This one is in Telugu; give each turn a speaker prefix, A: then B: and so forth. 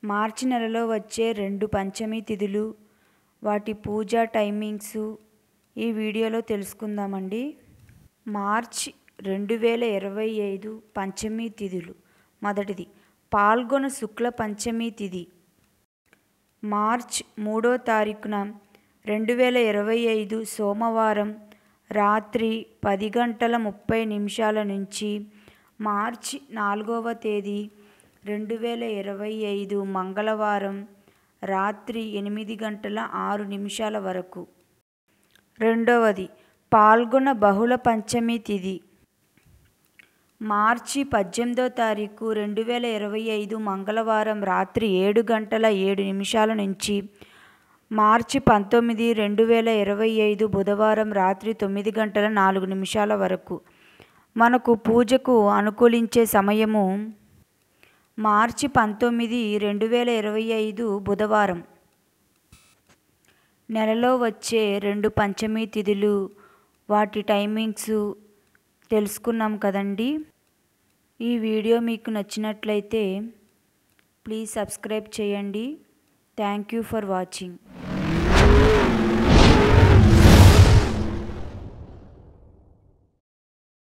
A: మార్చి నెలలో వచ్చే 2 పంచమి తిథులు, వాటి పూజా టైమింగ్స్ ఈ వీడియోలో తెలుసుకుందామండి. మార్చి 2025 పంచమి తిథులు. మొదటిది పాల్గొన శుక్ల పంచమి తిథి. మార్చ్ 3వ తారీఖున 2025 సోమవారం రాత్రి 10:30 నుంచి మార్చి 4వ తేదీ 2025 మంగళవారం రాత్రి 8:06 వరకు. రెండవది పాల్గొన బహుళ పంచమి తిథి. మార్చి 18వ తారీఖు 2025 మంగళవారం రాత్రి 7:07 నుంచి మార్చి 19, 2025 బుధవారం రాత్రి 9:04 వరకు. మనకు పూజకు అనుకూలించే సమయము మార్చి 19, 2025 బుధవారం. నెలలో వచ్చే 2 పంచమి తిథులు, వాటి టైమింగ్స్ తెలుసుకున్నాం కదండి. ఈ వీడియో మీకు నచ్చినట్లయితే ప్లీజ్ సబ్స్క్రైబ్ చేయండి. Thank you for watching.